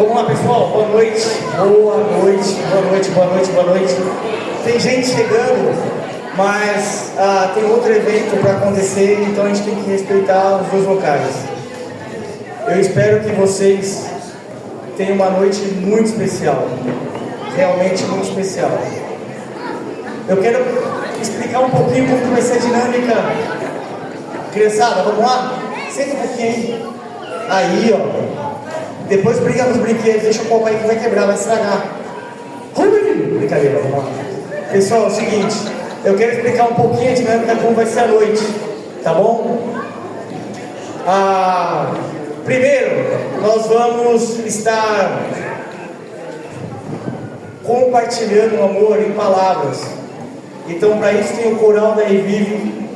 Vamos lá, pessoal, boa noite, boa noite, boa noite, boa noite, boa noite. Tem gente chegando, mas tem outro evento para acontecer, então a gente tem que respeitar os dois locais. Eu espero que vocês tenham uma noite muito especial, realmente muito especial. Eu quero explicar um pouquinho como vai ser a dinâmica. Criançada, vamos lá? Senta um pouquinho aí, ó. Depois briga nos brinquedos, deixa o copo aí que vai quebrar, vai estragar. Brincadeira, vamos lá. Pessoal, é o seguinte, eu quero explicar um pouquinho a dinâmica como vai ser a noite, tá bom? Primeiro, nós vamos estar compartilhando o amor em palavras. Então, para isso tem o coral da Revive,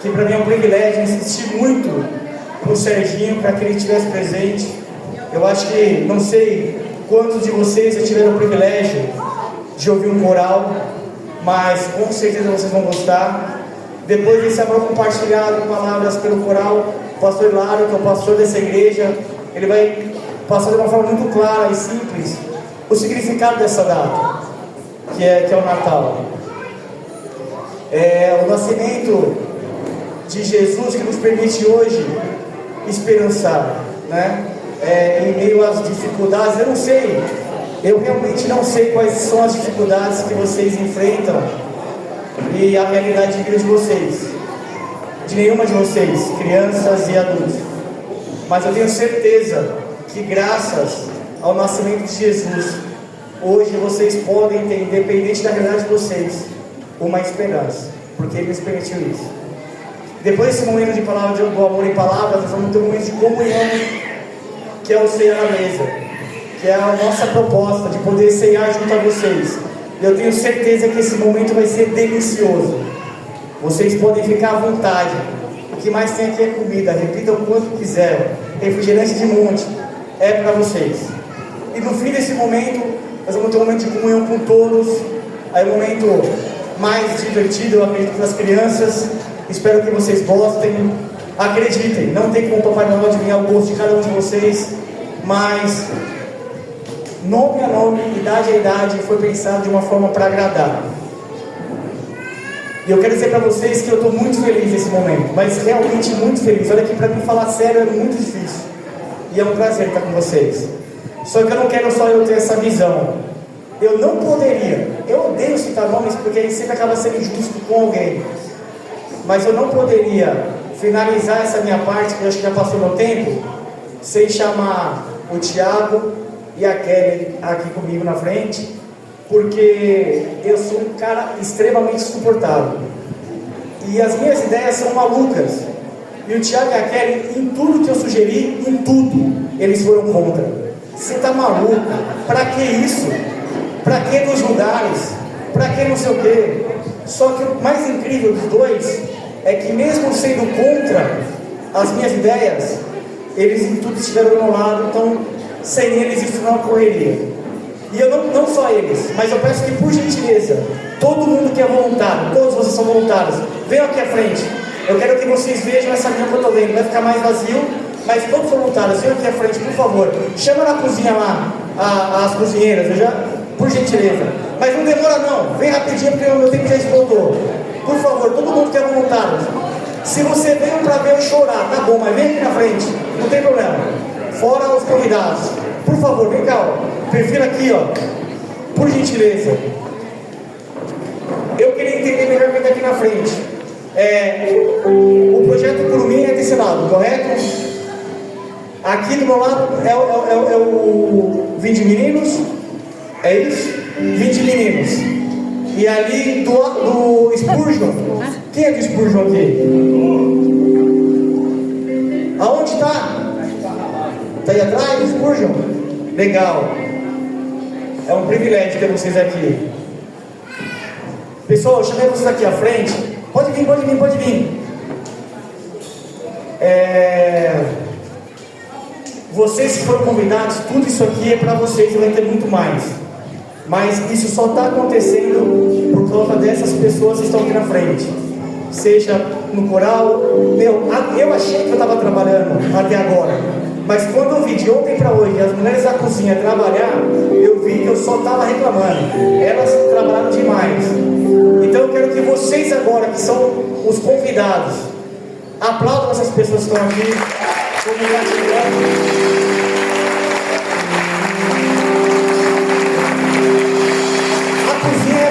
que para mim é um privilégio. Insisti muito pro Serginho para que ele estivesse presente. Eu acho que, não sei quantos de vocês já tiveram o privilégio de ouvir um coral, mas com certeza vocês vão gostar. Depois desse amor compartilhado em palavras pelo coral, o pastor Hilário, que é o pastor dessa igreja, ele vai passar de uma forma muito clara e simples o significado dessa data, que é o Natal. É o nascimento de Jesus que nos permite hoje esperançar, né? Em meio às dificuldades, eu realmente não sei quais são as dificuldades que vocês enfrentam e a realidade de vida de vocês, de nenhuma de vocês, crianças e adultos, mas eu tenho certeza que graças ao nascimento de Jesus, hoje vocês podem ter, independente da realidade de vocês, uma esperança, porque Ele nos permitiu isso. Depois desse momento de palavra, do amor em palavras, nós vamos ter um momento de comunhão, que é o ceia na mesa, que é a nossa proposta de poder ceiar junto a vocês. Eu tenho certeza que esse momento vai ser delicioso. Vocês podem ficar à vontade. O que mais tem aqui é comida, repitam o quanto quiser. Refrigerante de monte é para vocês. E no fim desse momento, nós vamos ter um momento de comunhão com todos. Aí o momento mais divertido, eu acredito, das crianças. Espero que vocês gostem. Acreditem, não tem como o Papai Noel adivinhar o gosto de cada um de vocês, mas nome a nome, idade a idade, foi pensado de uma forma para agradar. E eu quero dizer para vocês que eu estou muito feliz nesse momento, mas realmente muito feliz. Olha que para mim falar sério é muito difícil, e é um prazer estar com vocês. Só que eu não quero só eu ter essa visão. Eu não poderia, eu odeio citar nomes porque a gente sempre acaba sendo injusto com alguém, mas eu não poderia finalizar essa minha parte, que eu acho que já passou meu tempo, sem chamar o Thiago e a Kelly aqui comigo na frente, porque eu sou um cara extremamente suportável e as minhas ideias são malucas, e o Thiago e a Kelly, em tudo que eu sugeri, em tudo, eles foram contra. Você tá maluco? Pra que isso? Pra que nos lugares? Pra que não sei o quê? Só que o mais incrível dos dois é que mesmo sendo contra as minhas ideias, eles em tudo estiveram do meu lado. Então sem eles isso não ocorreria. E eu não só eles, mas eu peço que, por gentileza, todo mundo que é voluntário, todos vocês são voluntários, venham aqui à frente. Eu quero que vocês vejam essa linha que eu estou vendo. Vai ficar mais vazio, mas todos voluntários, venham aqui à frente, por favor. Chama na cozinha lá as cozinheiras, por gentileza. Mas não demora não, vem rapidinho porque o meu tempo já esgotou. Por favor, todo mundo que é voluntário. Se você veio para ver eu chorar, tá bom, mas vem aqui na frente, não tem problema. Fora os convidados. Por favor, vem cá, ó. Perfil aqui, ó. Por gentileza. Eu queria entender melhor quem está aqui na frente. O projeto por mim é desse lado, correto? Aqui do meu lado é o 20 meninos. É isso? 20 meninos. E ali do Spurgeon. Quem é do Spurgeon aqui? Aonde está? Está aí atrás do Spurgeon? Legal. É um privilégio ter vocês aqui. Pessoal, eu chamei vocês aqui à frente. Pode vir, pode vir, pode vir. Vocês que foram convidados, tudo isso aqui é para vocês e vai ter muito mais. Mas isso só está acontecendo por causa dessas pessoas que estão aqui na frente. Seja no coral, eu achei que eu estava trabalhando até agora, Mas quando eu vi de ontem para hoje as mulheres da cozinha trabalhar, eu vi que eu só estava reclamando. Elas trabalharam demais. Então eu quero que vocês agora, que são os convidados, aplaudam essas pessoas que estão aqui. Como gratidão.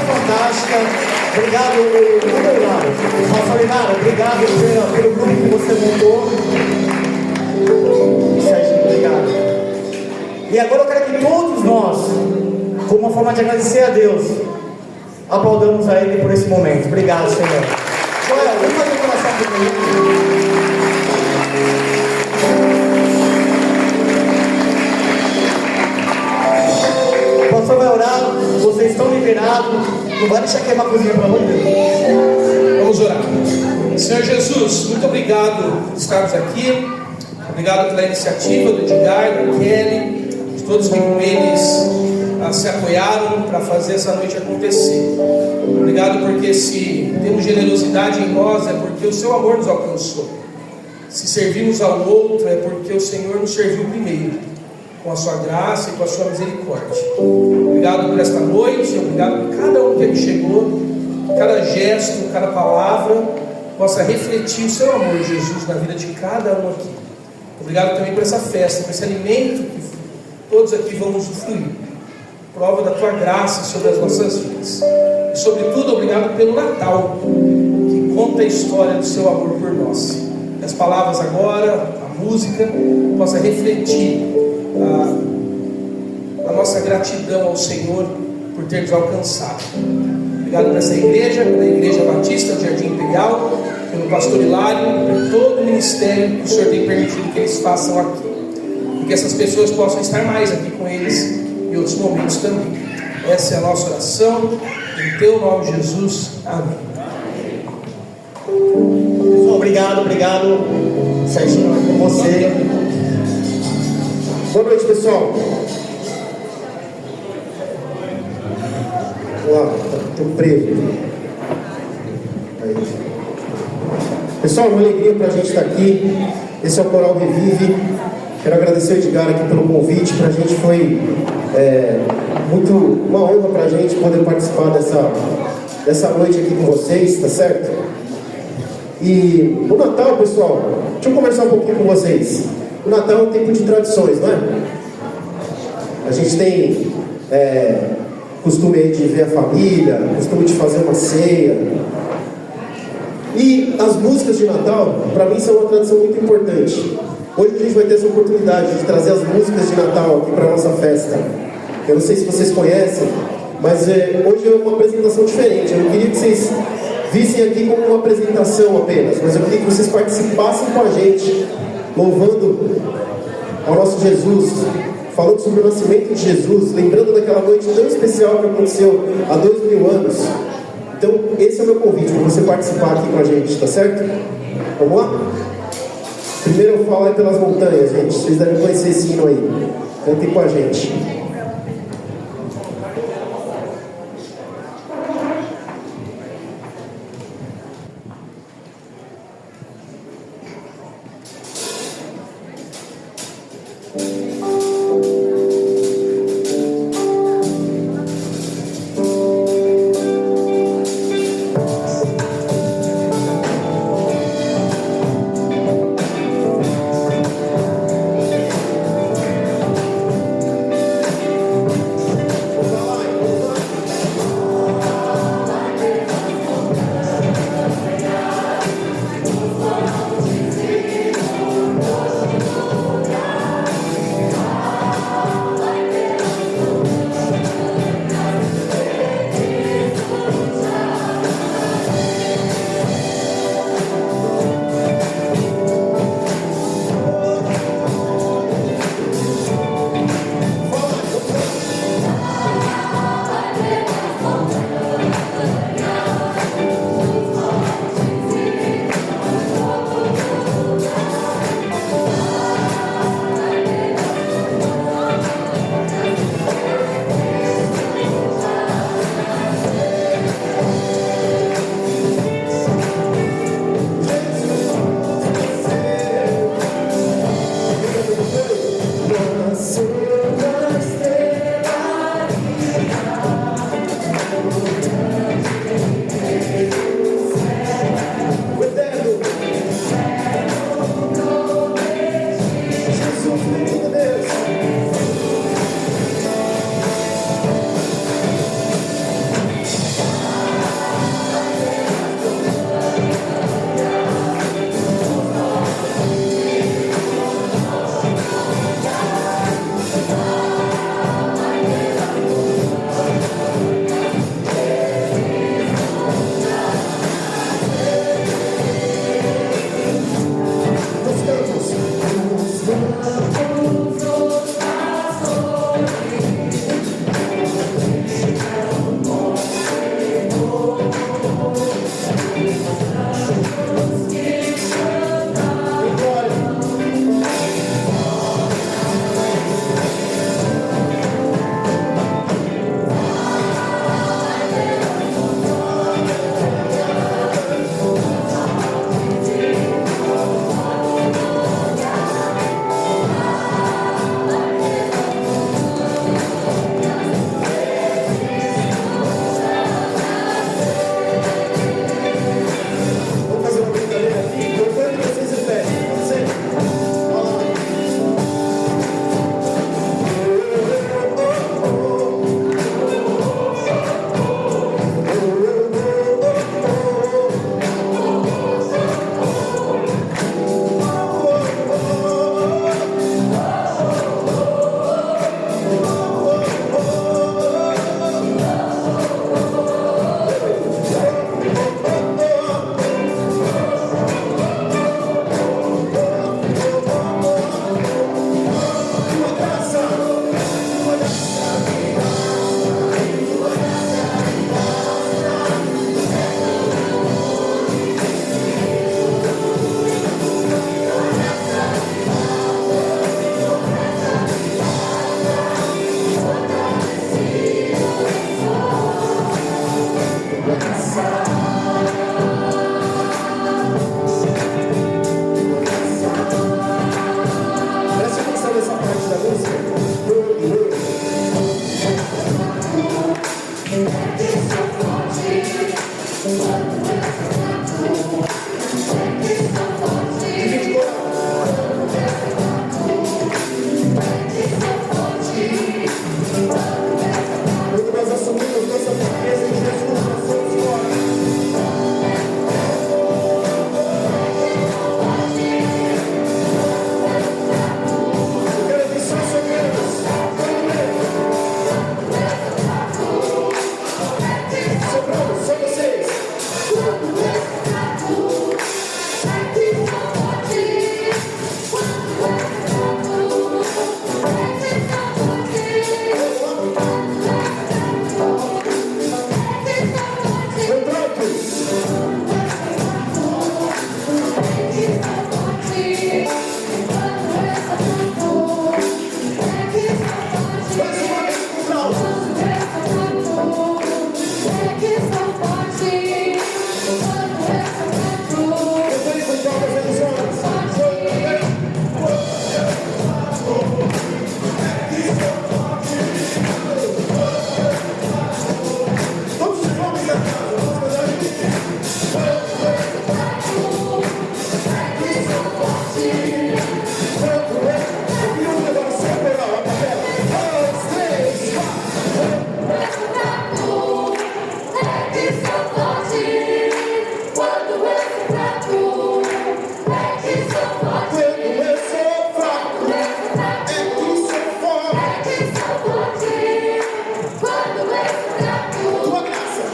Fantástica. Obrigado, Rafael Inara, obrigado pelo grupo que você montou. Sérgio, obrigado. E agora eu quero que todos nós, como uma forma de agradecer a Deus, aplaudamos a Ele por esse momento. Obrigado, Senhor. Joel, vamos fazer uma oração comigo. O pastor vai orar, vocês estão liberados. Não vai deixar queimar a cozinha para você. Vamos orar. Senhor Jesus, muito obrigado por estarmos aqui. Obrigado pela iniciativa do Edgar, do Kelly, de todos que com eles se apoiaram para fazer essa noite acontecer. Obrigado porque se temos generosidade em nós é porque o seu amor nos alcançou. Se servimos ao outro é porque o Senhor nos serviu primeiro, com a sua graça e com a sua misericórdia. Obrigado por esta noite, obrigado por cada um que aqui chegou, cada gesto, cada palavra possa refletir o seu amor, Jesus, na vida de cada um aqui. Obrigado também por essa festa, por esse alimento que todos aqui vão usufruir, prova da tua graça sobre as nossas vidas. E sobretudo, obrigado pelo Natal, que conta a história do seu amor por nós. Que as palavras agora, a música, possa refletir a nossa gratidão ao Senhor por ter nos alcançado. Obrigado por essa igreja, pela Igreja Batista do Jardim Imperial, pelo pastor Hilário, por todo o ministério que o Senhor tem permitido que eles façam aqui, e que essas pessoas possam estar mais aqui com eles em outros momentos também. Essa é a nossa oração, em teu nome, Jesus, amém. Pessoal, obrigado, Serginho, é com você. Boa noite, pessoal. Vamos lá, estou preso. Aí. Pessoal, uma alegria para a gente estar aqui. Esse é o Coral Revive. Quero agradecer ao Edgar aqui pelo convite. Para a gente foi muito uma honra para a gente poder participar dessa noite aqui com vocês, tá certo? E o Natal, pessoal, deixa eu conversar um pouquinho com vocês. O Natal é um tempo de tradições, não é? A gente tem costume aí de ver a família, costume de fazer uma ceia. E as músicas de Natal, para mim, são uma tradição muito importante. Hoje a gente vai ter essa oportunidade de trazer as músicas de Natal aqui para a nossa festa. Eu não sei se vocês conhecem, mas hoje é uma apresentação diferente. Eu não queria que vocês vissem aqui como uma apresentação apenas, mas eu queria que vocês participassem com a gente, louvando ao nosso Jesus, falando sobre o nascimento de Jesus, lembrando daquela noite tão especial que aconteceu há 2000 anos. Então, esse é o meu convite para você participar aqui com a gente, tá certo? Vamos lá? Primeiro eu falo aí pelas montanhas, gente. Vocês devem conhecer esse hino aí. Cantem com a gente. Tua graça.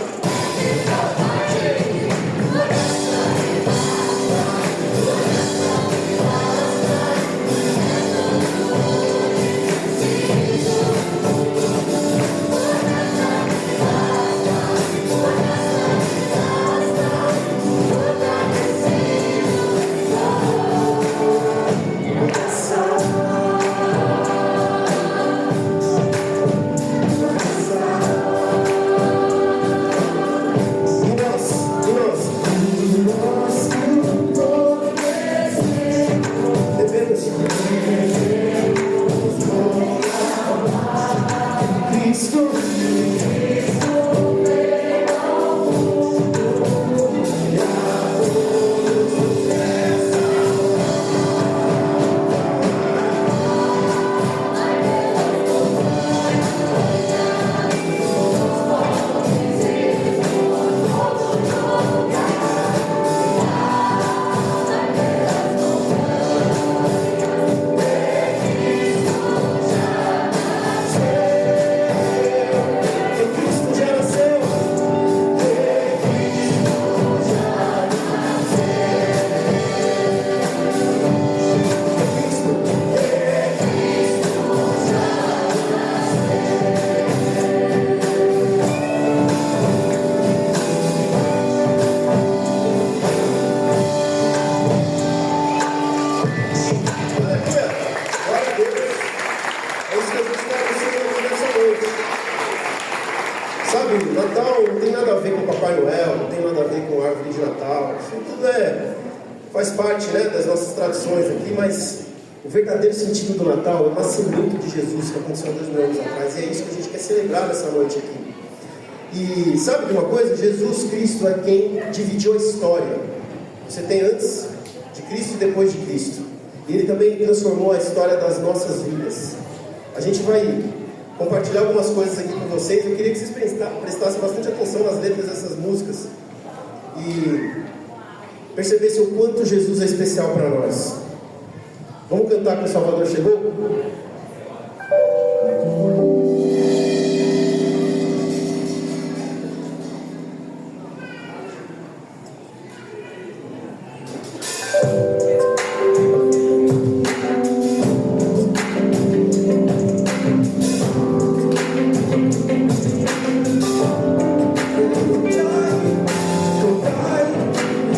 Sabe, Natal não tem nada a ver com Papai Noel, não tem nada a ver com árvore de Natal. Isso tudo faz parte, né, das nossas tradições aqui, mas o verdadeiro sentido do Natal é o nascimento de Jesus, que aconteceu há 2000 anos atrás, e é isso que a gente quer celebrar nessa noite aqui. E sabe de uma coisa? Jesus Cristo é quem dividiu a história. Você tem antes de Cristo e depois de Cristo. E Ele também transformou a história das nossas vidas. A gente vai compartilhar algumas coisas aqui com vocês. Eu queria que vocês prestassem bastante atenção nas letras dessas músicas e percebessem o quanto Jesus é especial para nós. Vamos cantar que o Salvador chegou?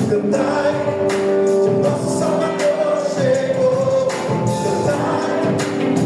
Cantai, nosso Salvador chegou. Cantai,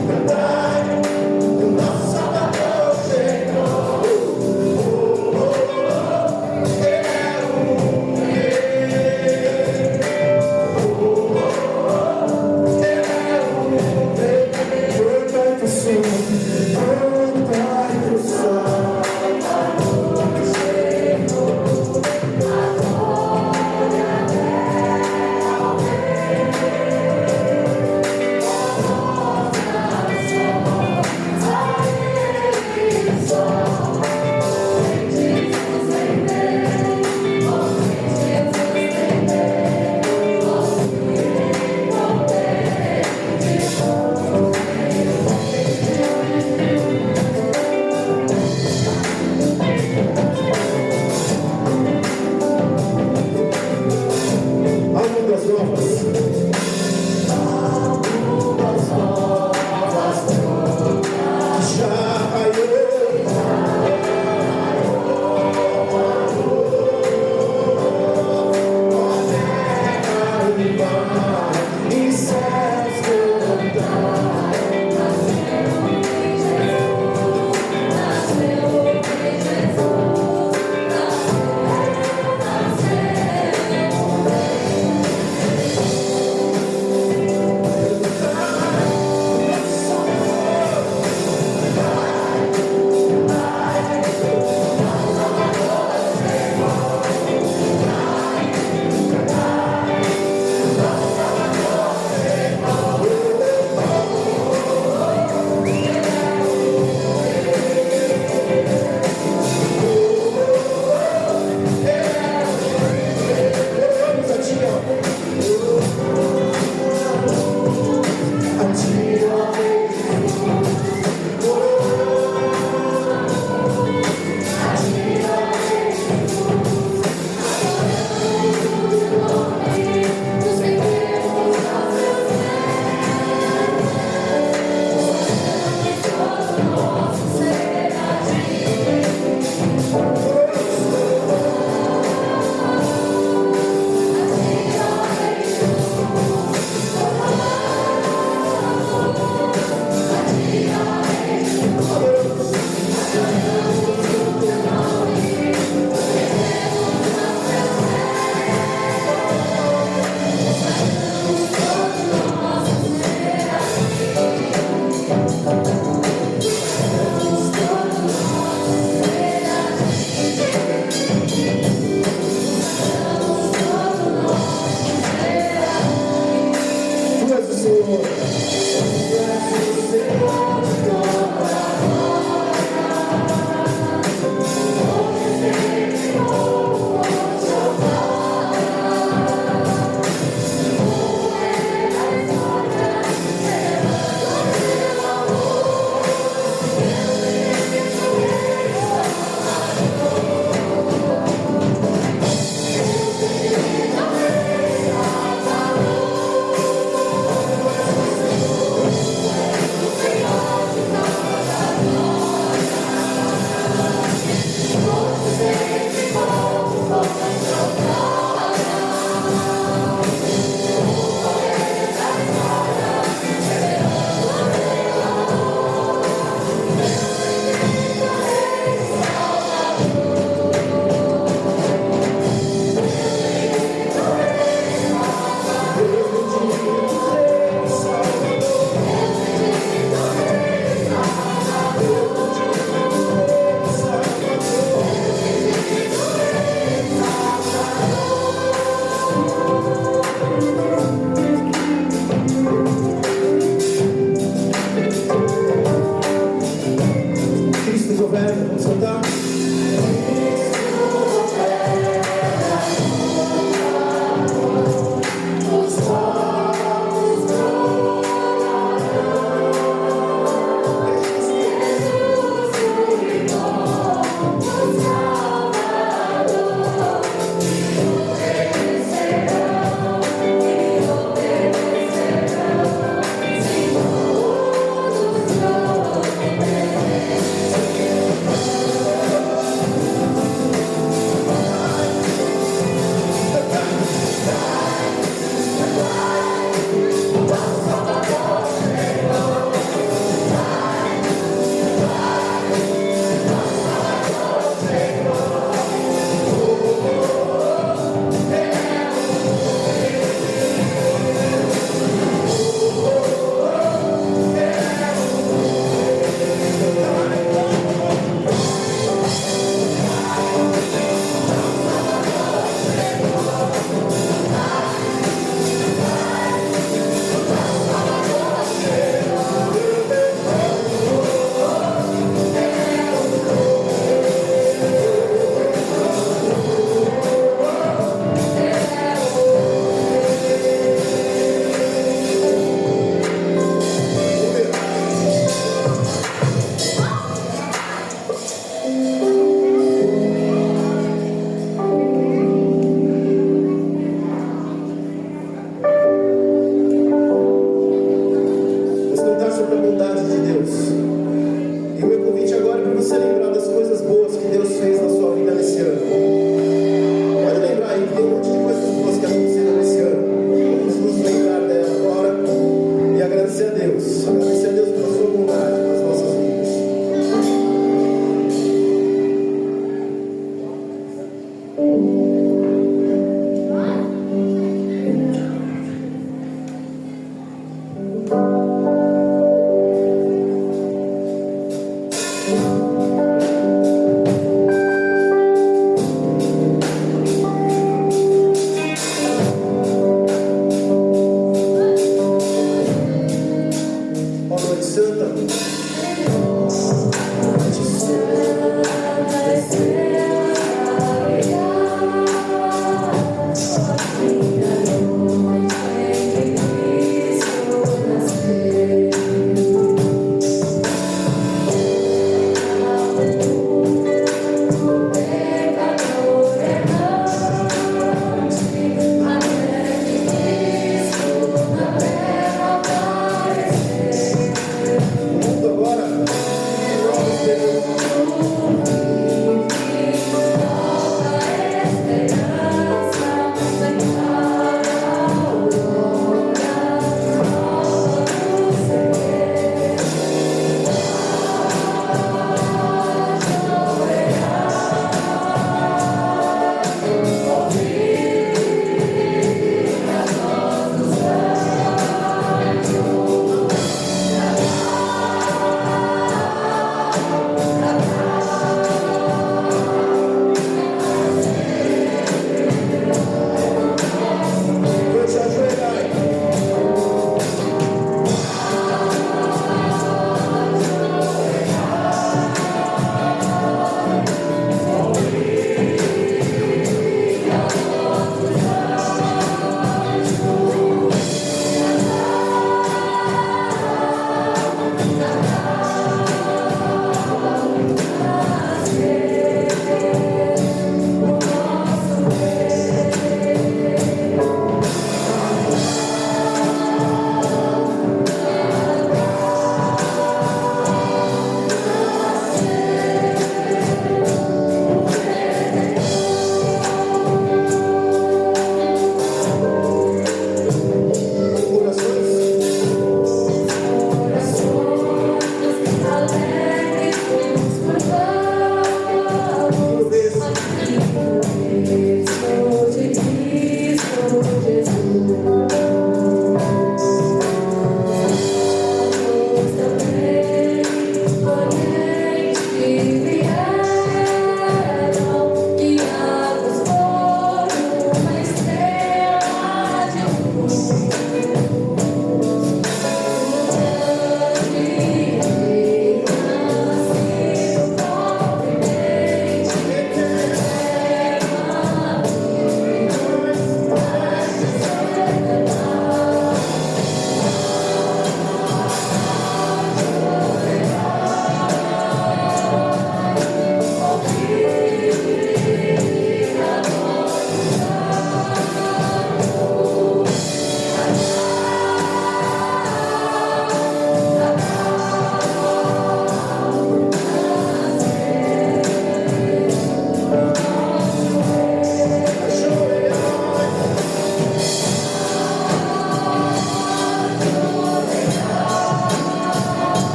oferta. Vamos cantar?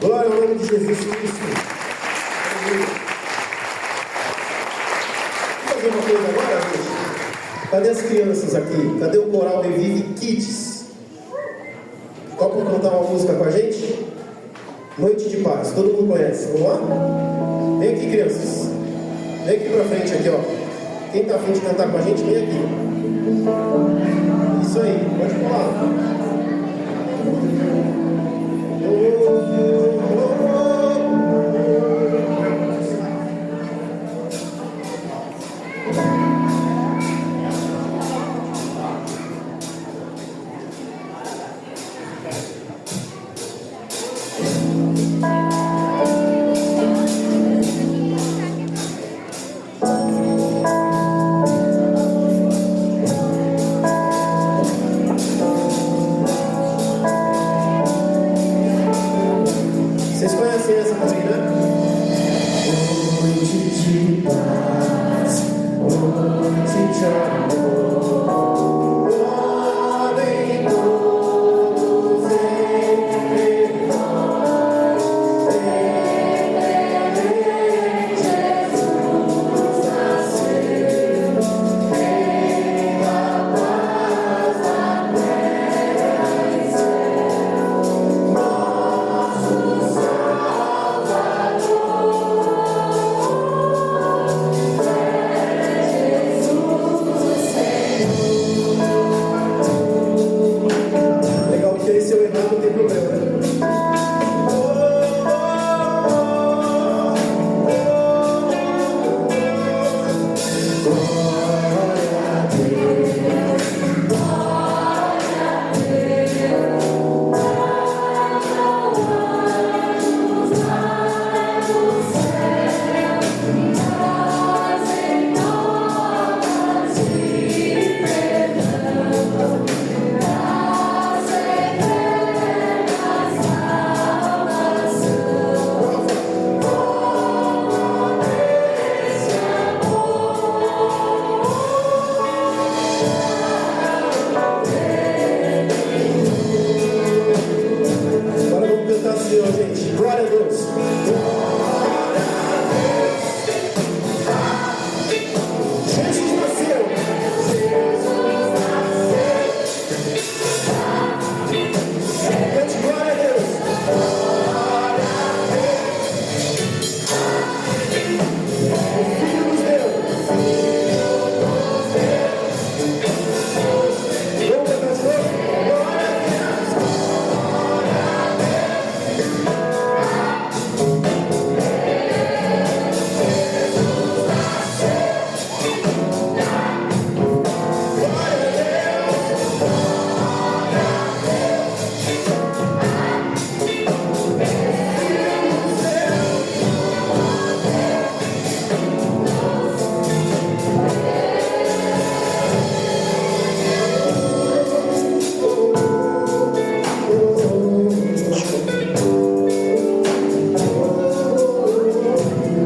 Glória ao nome de Jesus Cristo. Aleluia. Vamos fazer uma coisa agora, gente? Cadê as crianças aqui? Cadê o coral Revive Kids? Topam cantar uma música com a gente? Noite de Paz, todo mundo conhece. Vamos lá? Vem aqui, crianças. Vem aqui pra frente, aqui, ó. Quem está a fim de cantar com a gente, vem aqui. Isso aí, pode pular. Vocês conhecem essa música, né? Noite de paz, noite de amor, homem todo vem nós, Jesus nasceu, Rei da paz da terra e céu, nosso legal, porque se eu errar não tem problema, né? Agora vamos cantar assim, ó, gente. Glória a Deus. Jesus nasceu. Cante glória a Deus. O Filho nos deu. Vamos cantar de novo? Glória a Deus.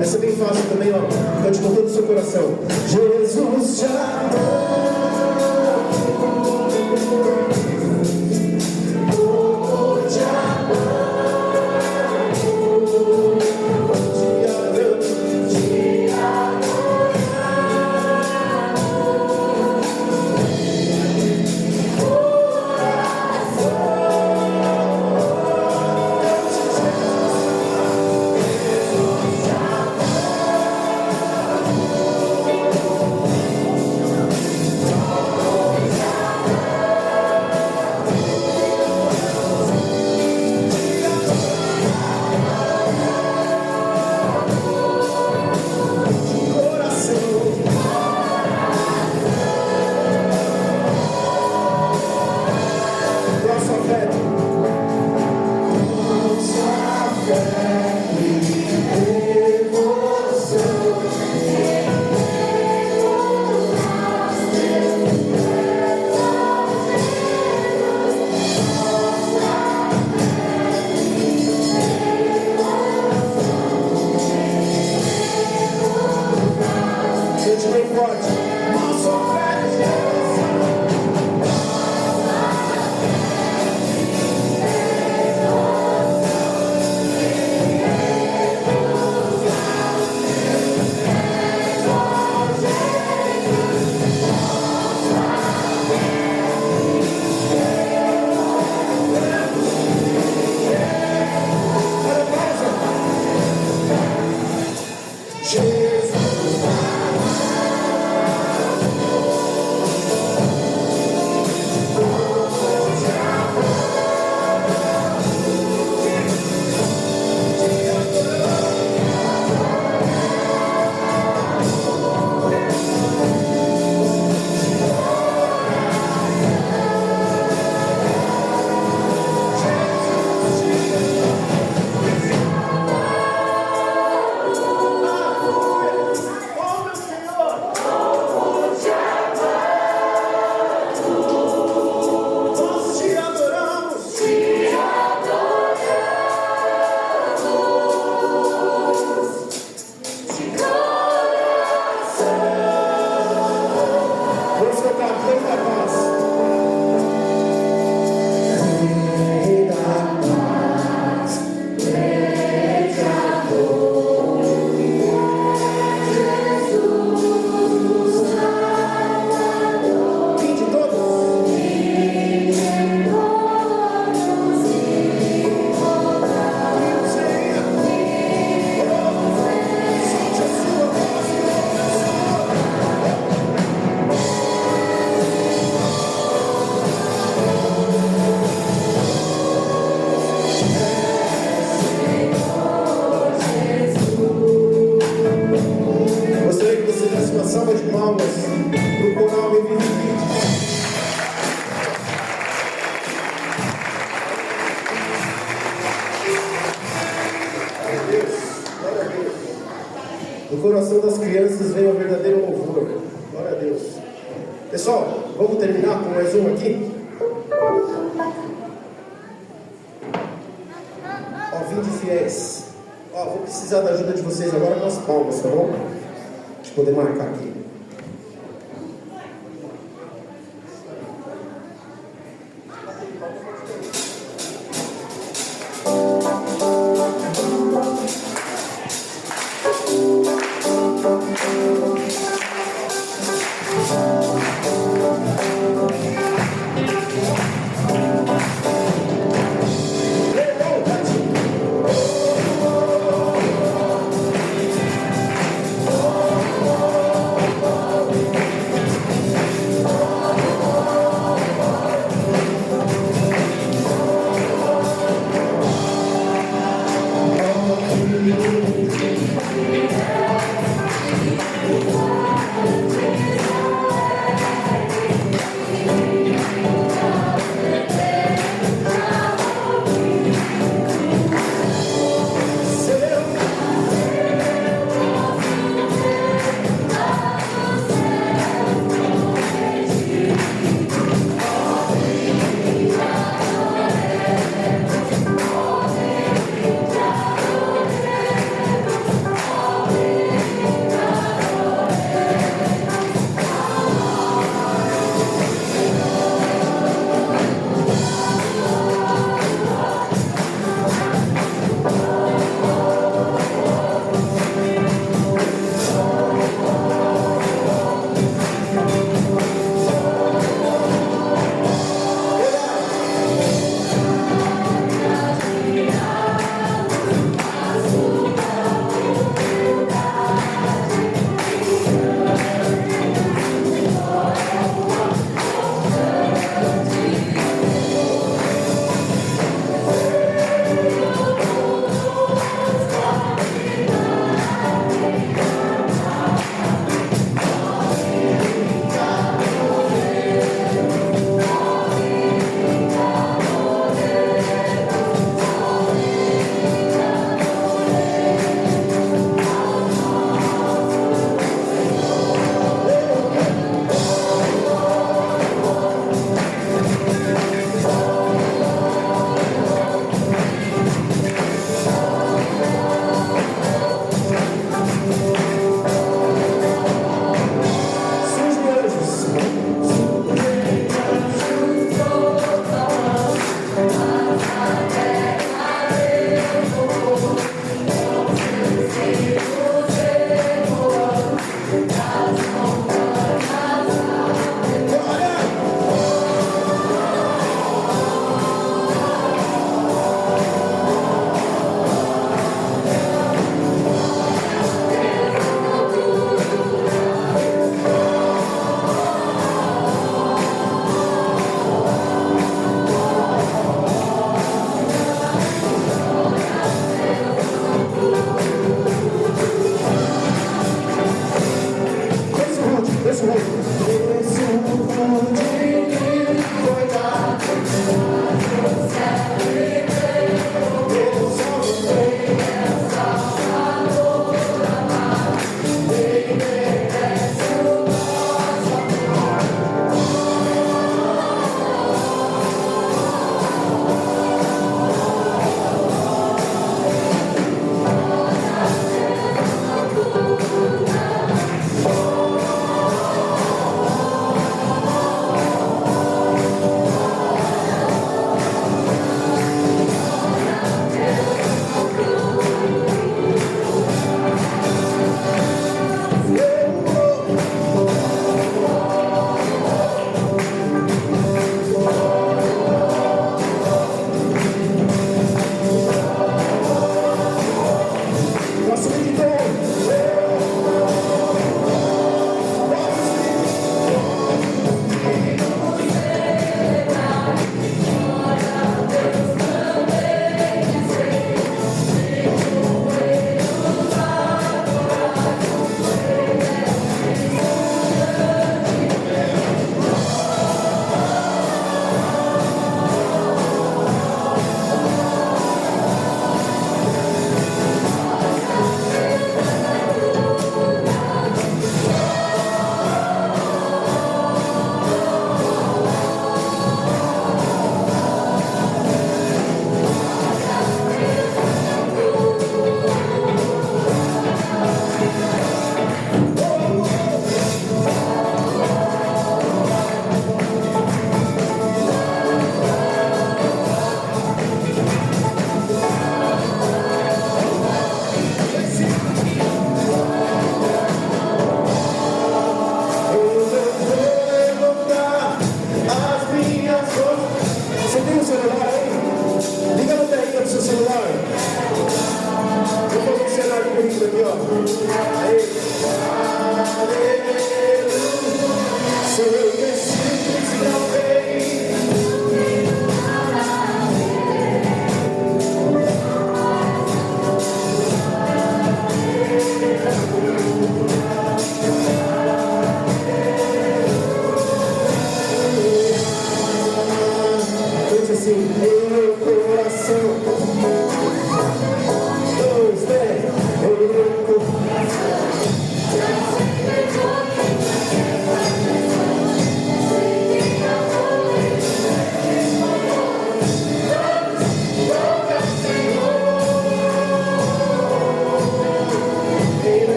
Essa é bem fácil também, ó. Cante com todo o seu coração. Jesus te amou, te Do coração das crianças vem o verdadeiro louvor. Glória a Deus. Pessoal, vamos terminar com mais uma aqui? Ó, vinde fiéis. Ó, vou precisar da ajuda de vocês agora com as palmas, tá bom? Deixa eu poder marcar aqui. aqui, ó. Aí. Aleluia. Assim, meu coração, 2, 10, meu coração.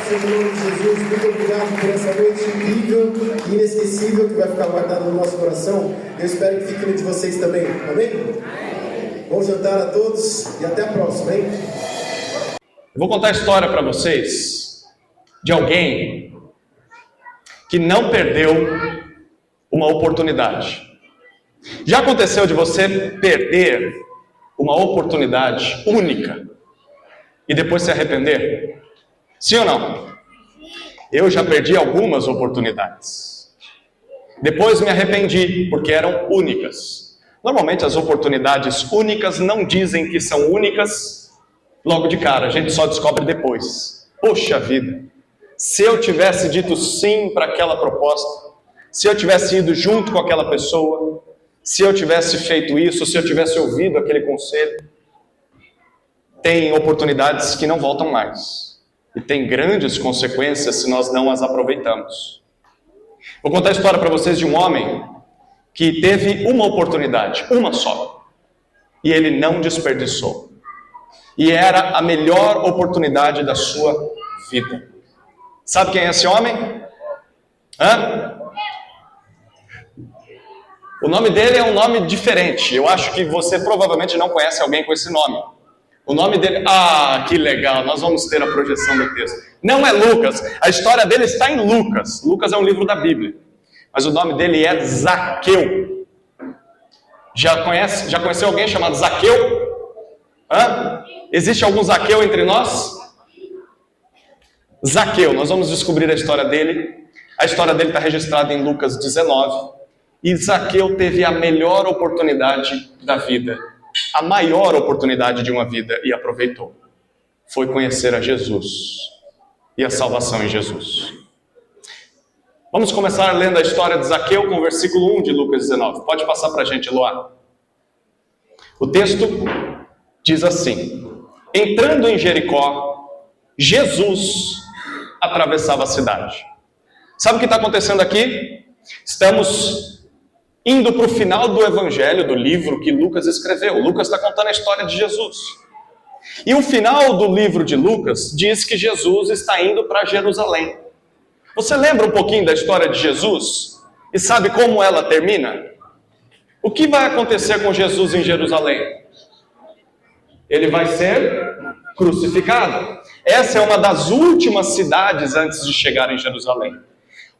Senhor em nome de Jesus, muito obrigado por essa noite incrível e inesquecível que vai ficar guardada no nosso coração. Eu espero que fique no de vocês também. Amém? Bom jantar a todos e até a próxima, hein? Eu vou contar a história para vocês de alguém que não perdeu uma oportunidade. Já aconteceu de você perder uma oportunidade única e depois se arrepender? Sim ou não? Eu já perdi algumas oportunidades. Depois me arrependi, porque eram únicas. Normalmente as oportunidades únicas não dizem que são únicas logo de cara, a gente só descobre depois. Poxa vida, se eu tivesse dito sim para aquela proposta, se eu tivesse ido junto com aquela pessoa, se eu tivesse feito isso, se eu tivesse ouvido aquele conselho. Tem oportunidades que não voltam mais. E tem grandes consequências se nós não as aproveitamos. Vou contar a história para vocês de um homem que teve uma oportunidade, uma só. E ele não desperdiçou. E era a melhor oportunidade da sua vida. Sabe quem é esse homem? O nome dele é um nome diferente. Eu acho que você provavelmente não conhece alguém com esse nome. O nome dele, que legal, nós vamos ter a projeção do texto. Não é Lucas, a história dele está em Lucas. Lucas é um livro da Bíblia. Mas o nome dele é Zaqueu. Já conheceu alguém chamado Zaqueu? Existe algum Zaqueu entre nós? Zaqueu, nós vamos descobrir a história dele. A história dele está registrada em Lucas 19. E Zaqueu teve a melhor oportunidade da vida. A maior oportunidade de uma vida e aproveitou. Foi conhecer a Jesus e a salvação em Jesus. Vamos começar lendo a história de Zaqueu com o versículo 1 de Lucas 19. Pode passar para a gente, Luá. O texto diz assim: entrando em Jericó, Jesus atravessava a cidade. Sabe o que está acontecendo aqui? Estamos indo para o final do evangelho, do livro que Lucas escreveu. Lucas está contando a história de Jesus. E o final do livro de Lucas diz que Jesus está indo para Jerusalém. Você lembra um pouquinho da história de Jesus? E sabe como ela termina? O que vai acontecer com Jesus em Jerusalém? Ele vai ser crucificado. Essa é uma das últimas cidades antes de chegar em Jerusalém.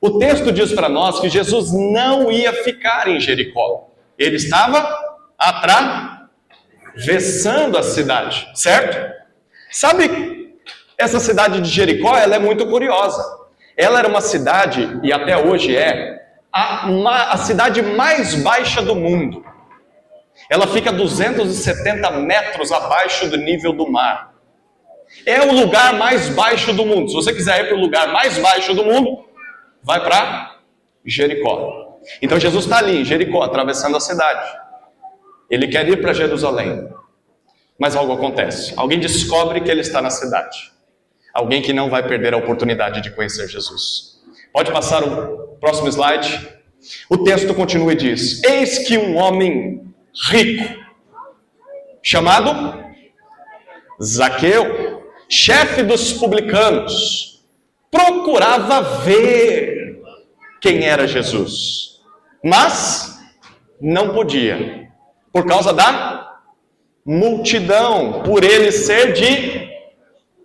O texto diz para nós que Jesus não ia ficar em Jericó. Ele estava atravessando a cidade, certo? Sabe, essa cidade de Jericó, ela é muito curiosa. Ela era uma cidade, e até hoje é, a cidade mais baixa do mundo. Ela fica 270 metros abaixo do nível do mar. É o lugar mais baixo do mundo. Se você quiser ir para o lugar mais baixo do mundo, vai para Jericó. Então Jesus está ali em Jericó, atravessando a cidade. Ele quer ir para Jerusalém. Mas algo acontece. Alguém descobre que ele está na cidade. Alguém que não vai perder a oportunidade de conhecer Jesus. Pode passar o próximo slide. O texto continua e diz: eis que um homem rico, chamado Zaqueu, chefe dos publicanos, procurava ver quem era Jesus, mas não podia, por causa da multidão, por ele ser de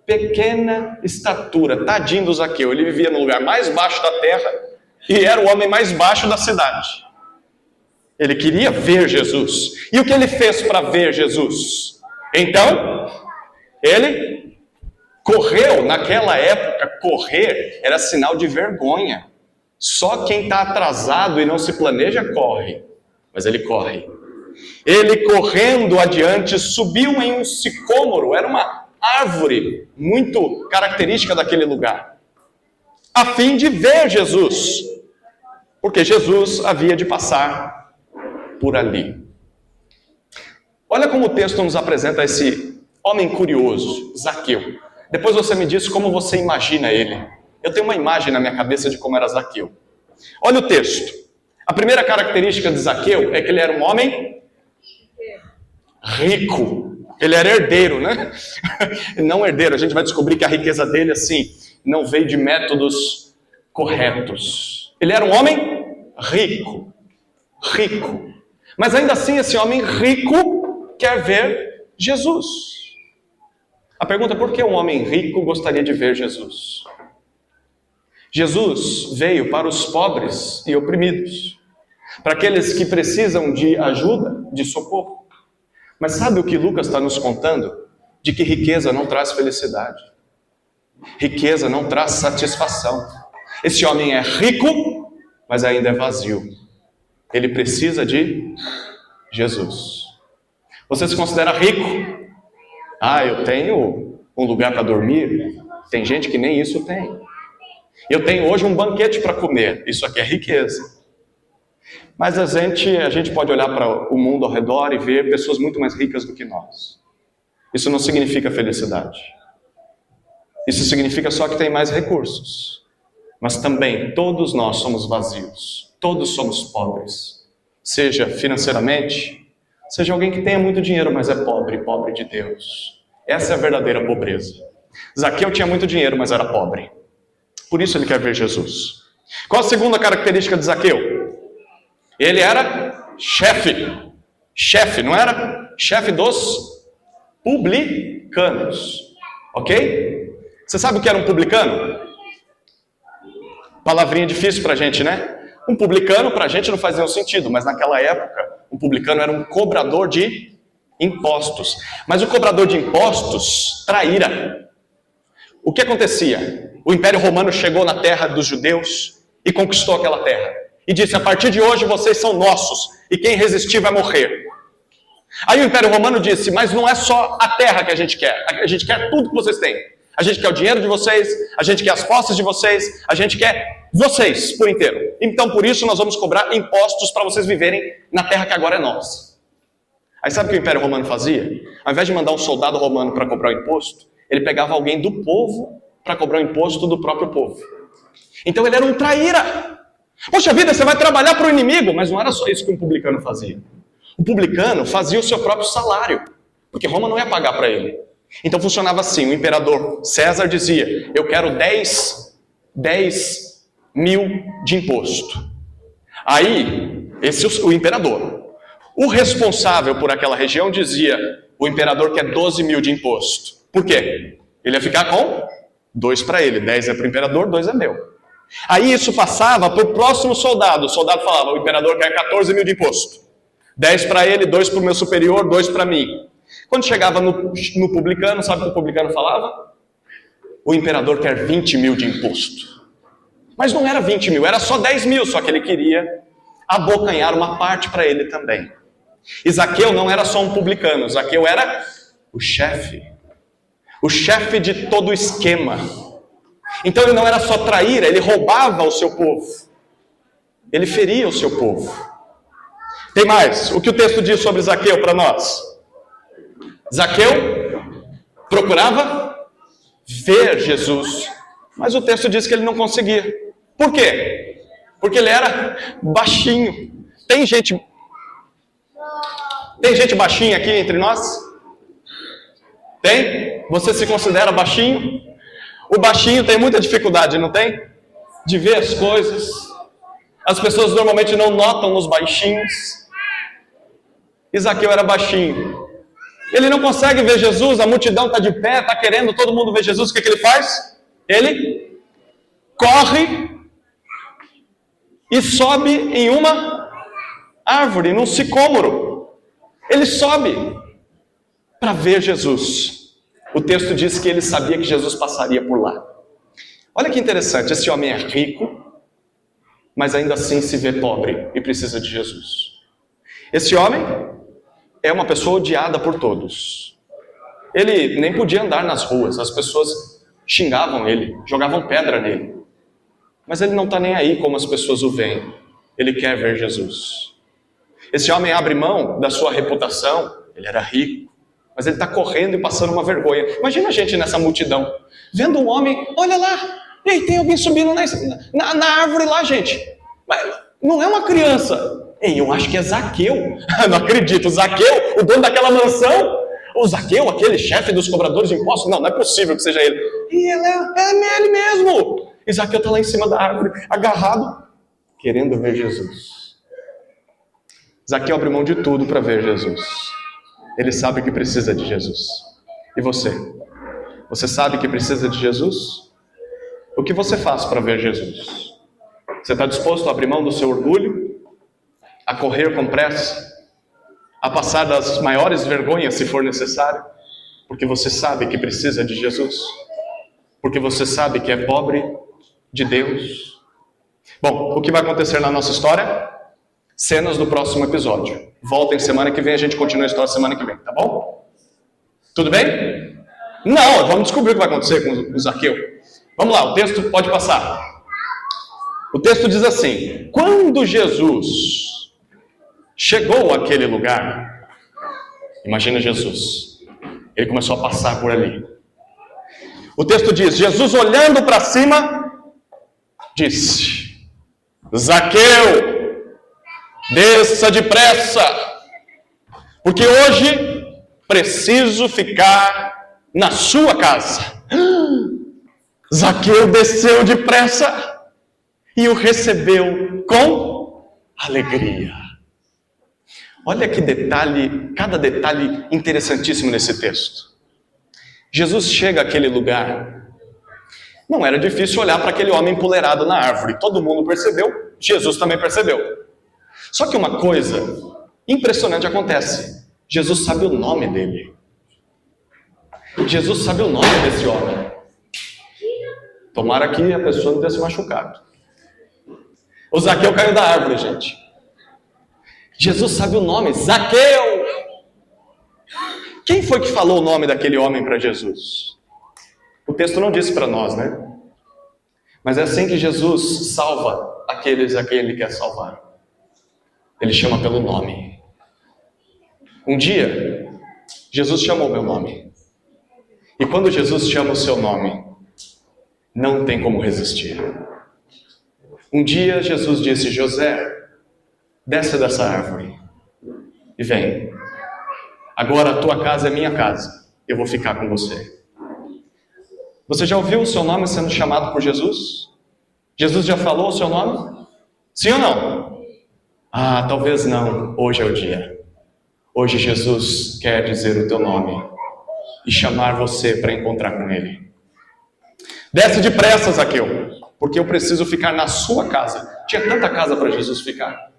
pequena estatura. Tadinho do Zaqueu, ele vivia no lugar mais baixo da terra e era o homem mais baixo da cidade. Ele queria ver Jesus. E o que ele fez para ver Jesus? Então, ele correu. Naquela época, correr era sinal de vergonha. Só quem está atrasado e não se planeja, corre. Mas ele corre. Ele, correndo adiante, subiu em um sicômoro. Era uma árvore muito característica daquele lugar, a fim de ver Jesus, porque Jesus havia de passar por ali. Olha como o texto nos apresenta esse homem curioso, Zaqueu. Depois você me diz como você imagina ele. Eu tenho uma imagem na minha cabeça de como era Zaqueu. Olha o texto. A primeira característica de Zaqueu é que ele era um homem rico. Ele era herdeiro, né? Não herdeiro, a gente vai descobrir que a riqueza dele, assim, não veio de métodos corretos. Ele era um homem rico. Rico. Mas ainda assim, esse homem rico quer ver Jesus. A pergunta é: por que um homem rico gostaria de ver Jesus? Jesus veio para os pobres e oprimidos, para aqueles que precisam de ajuda, de socorro. Mas sabe o que Lucas está nos contando? De que riqueza não traz felicidade. Riqueza não traz satisfação. Esse homem é rico, mas ainda é vazio. Ele precisa de Jesus. Você se considera rico? Ah, eu tenho um lugar para dormir. Tem gente que nem isso tem. Eu tenho hoje um banquete para comer. Isso aqui é riqueza. Mas a gente pode olhar para o mundo ao redor e ver pessoas muito mais ricas do que nós. Isso não significa felicidade. Isso significa só que tem mais recursos. Mas também todos nós somos vazios. Todos somos pobres. Seja financeiramente, seja alguém que tenha muito dinheiro, mas é pobre, pobre de Deus. Essa é a verdadeira pobreza. Zaqueu tinha muito dinheiro, mas era pobre. Por isso ele quer ver Jesus. Qual a segunda característica de Zaqueu? Ele era chefe. Chefe, não era? Chefe dos publicanos. Ok? Você sabe o que era um publicano? Palavrinha difícil pra gente, né? Um publicano pra gente não faz nenhum sentido, mas naquela época, um publicano era um cobrador de impostos. Mas o cobrador de impostos traíra. O que acontecia? O Império Romano chegou na terra dos judeus e conquistou aquela terra. E disse: a partir de hoje vocês são nossos, e quem resistir vai morrer. Aí o Império Romano disse: mas não é só a terra que a gente quer tudo que vocês têm. A gente quer o dinheiro de vocês, a gente quer as posses de vocês, a gente quer vocês por inteiro. Então por isso nós vamos cobrar impostos para vocês viverem na terra que agora é nossa. Aí sabe o que o Império Romano fazia? Ao invés de mandar um soldado romano para cobrar o imposto, ele pegava alguém do povo para cobrar o imposto do próprio povo. Então ele era um traíra. Poxa vida, você vai trabalhar para o inimigo. Mas não era só isso que um publicano fazia. O publicano fazia o seu próprio salário, porque Roma não ia pagar para ele. Então funcionava assim, o imperador César dizia, eu quero 10 mil de imposto. Aí, o imperador. O responsável por aquela região dizia, o imperador quer 12 mil de imposto. Por quê? Ele ia ficar com 2 para ele, 10 é para o imperador, 2 é meu. Aí isso passava para o próximo soldado. O soldado falava, o imperador quer 14 mil de imposto. 10 para ele, 2 para o meu superior, 2 para mim. Quando chegava no publicano, sabe o que o publicano falava? O imperador quer 20 mil de imposto. Mas não era 20 mil, era só 10 mil, só que ele queria abocanhar uma parte para ele também. E Zaqueu não era só um publicano, Zaqueu era o chefe de todo o esquema. Então ele não era só traíra, ele roubava o seu povo. Ele feria o seu povo. Tem mais, o que o texto diz sobre Zaqueu para nós? Zaqueu procurava ver Jesus, mas o texto diz que ele não conseguia. Por quê? Porque ele era baixinho. Tem gente baixinha aqui entre nós? Tem? Você se considera baixinho? O baixinho tem muita dificuldade, não tem? De ver as coisas. As pessoas normalmente não notam nos baixinhos. E Zaqueu era baixinho. Ele não consegue ver Jesus, a multidão está de pé, está querendo todo mundo ver Jesus. O que ele faz? Ele corre e sobe em uma árvore, num sicômoro. Ele sobe para ver Jesus. O texto diz que ele sabia que Jesus passaria por lá. Olha que interessante, esse homem é rico, mas ainda assim se vê pobre e precisa de Jesus. Esse homem é uma pessoa odiada por todos. Ele nem podia andar nas ruas, as pessoas xingavam ele, jogavam pedra nele. Mas ele não está nem aí como as pessoas o veem. Ele quer ver Jesus. Esse homem abre mão da sua reputação, ele era rico, mas ele está correndo e passando uma vergonha. Imagina a gente nessa multidão, vendo um homem, olha lá, ei, tem alguém subindo na árvore lá, gente. Mas não é uma criança. Ei, eu acho que é Zaqueu. Não acredito, Zaqueu, o dono daquela mansão? O Zaqueu, aquele chefe dos cobradores de impostos? Não é possível que seja ele. E ele mesmo. E Zaqueu está lá em cima da árvore, agarrado, querendo ver Jesus. Zaqueu abre mão de tudo para ver Jesus. Ele sabe que precisa de Jesus. E você? Você sabe que precisa de Jesus? O que você faz para ver Jesus? Você está disposto a abrir mão do seu orgulho? A correr com pressa? A passar das maiores vergonhas se for necessário? Porque você sabe que precisa de Jesus? Porque você sabe que é pobre de Deus? Bom, o que vai acontecer na nossa história? Cenas do próximo episódio. Voltem semana que vem, a gente continua a história semana que vem, tá bom? Tudo bem? Não, vamos descobrir o que vai acontecer com o Zaqueu. Vamos lá, o texto pode passar. O texto diz assim: quando Jesus chegou àquele lugar, imagina Jesus, ele começou a passar por ali. O texto diz, Jesus olhando para cima, disse, Zaqueu, desça depressa, porque hoje preciso ficar na sua casa. Zaqueu desceu depressa e o recebeu com alegria. Olha que detalhe, cada detalhe interessantíssimo nesse texto. Jesus chega àquele lugar. Não era difícil olhar para aquele homem empoleirado na árvore. Todo mundo percebeu, Jesus também percebeu. Só que uma coisa impressionante acontece. Jesus sabe o nome dele. Jesus sabe o nome desse homem. Tomara que a pessoa não tenha se machucado. O Zaqueu caiu da árvore, gente. Jesus sabe o nome, Zaqueu! Quem foi que falou o nome daquele homem para Jesus? O texto não disse para nós, né? Mas é assim que Jesus salva aqueles a quem Ele quer salvar. Ele chama pelo nome. Um dia, Jesus chamou meu nome. E quando Jesus chama o seu nome, não tem como resistir. Um dia Jesus disse: José, desce dessa árvore e vem. Agora a tua casa é minha casa, eu vou ficar com você. Você já ouviu o seu nome sendo chamado por Jesus? Jesus já falou o seu nome? Sim ou não? Ah, talvez não. Hoje é o dia. Hoje Jesus quer dizer o teu nome e chamar você para encontrar com Ele. Desce depressa, Zaqueu, porque eu preciso ficar na sua casa. Tinha tanta casa para Jesus ficar.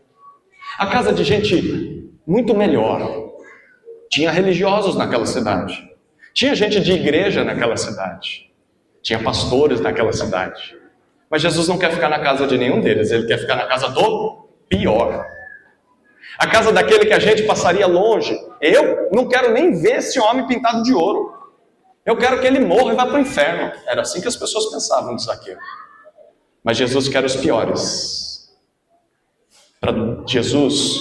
A casa de gente muito melhor. Tinha religiosos naquela cidade. Tinha gente de igreja naquela cidade. Tinha pastores naquela cidade. Mas Jesus não quer ficar na casa de nenhum deles. Ele quer ficar na casa do pior. A casa daquele que a gente passaria longe. Eu não quero nem ver esse homem pintado de ouro. Eu quero que ele morra e vá para o inferno. Era assim que as pessoas pensavam de Zaqueu. Mas Jesus quer os piores. Para Jesus,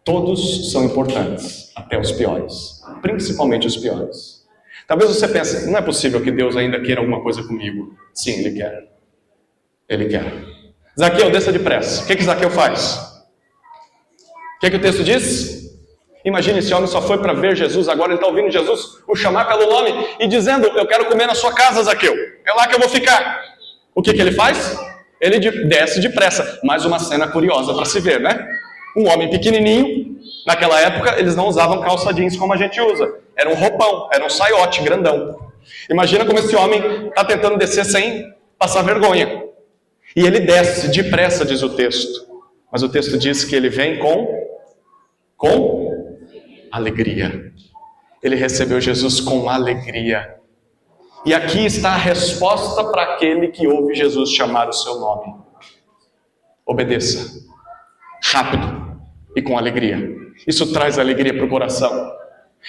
todos são importantes, até os piores. Principalmente os piores. Talvez você pense, não é possível que Deus ainda queira alguma coisa comigo. Sim, Ele quer. Ele quer. Zaqueu, desça depressa. O que Zaqueu faz? O que o texto diz? Imagine, esse homem só foi para ver Jesus, agora ele está ouvindo Jesus o chamar pelo nome e dizendo: eu quero comer na sua casa, Zaqueu. É lá que eu vou ficar. O que ele faz? Ele desce depressa. Mais uma cena curiosa para se ver, né? Um homem pequenininho. Naquela época, eles não usavam calça jeans como a gente usa. Era um roupão, era um saiote grandão. Imagina como esse homem está tentando descer sem passar vergonha. E ele desce depressa, diz o texto. Mas o texto diz que ele vem com alegria. Ele recebeu Jesus com alegria. E aqui está a resposta para aquele que ouve Jesus chamar o seu nome. Obedeça. Rápido e com alegria. Isso traz alegria para o coração.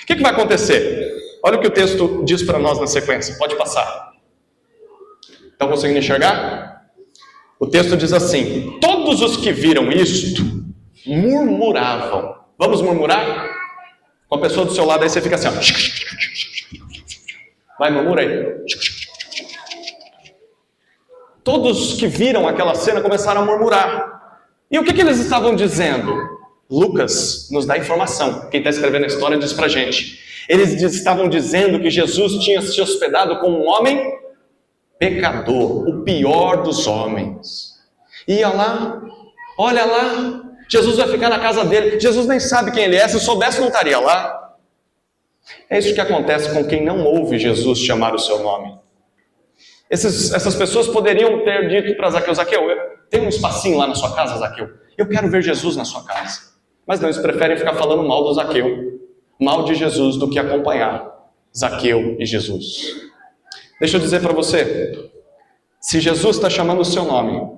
O que vai acontecer? Olha o que o texto diz para nós na sequência. Pode passar. Estão conseguindo enxergar? O texto diz assim: todos os que viram isto murmuravam. Vamos murmurar? Com a pessoa do seu lado aí você fica assim, ó. Vai, murmura aí. Todos que viram aquela cena começaram a murmurar. E o que eles estavam dizendo? Lucas nos dá informação. Quem está escrevendo a história diz pra gente. Eles estavam dizendo que Jesus tinha se hospedado com um homem pecador, o pior dos homens. Ia lá, olha lá, Jesus vai ficar na casa dele. Jesus nem sabe quem ele é, se soubesse não estaria lá. É isso que acontece com quem não ouve Jesus chamar o seu nome. Essas pessoas poderiam ter dito para Zaqueu: Zaqueu, tem um espacinho lá na sua casa, Zaqueu? Eu quero ver Jesus na sua casa. Mas não, eles preferem ficar falando mal do Zaqueu, mal de Jesus, do que acompanhar Zaqueu e Jesus. Deixa eu dizer para você, se Jesus está chamando o seu nome,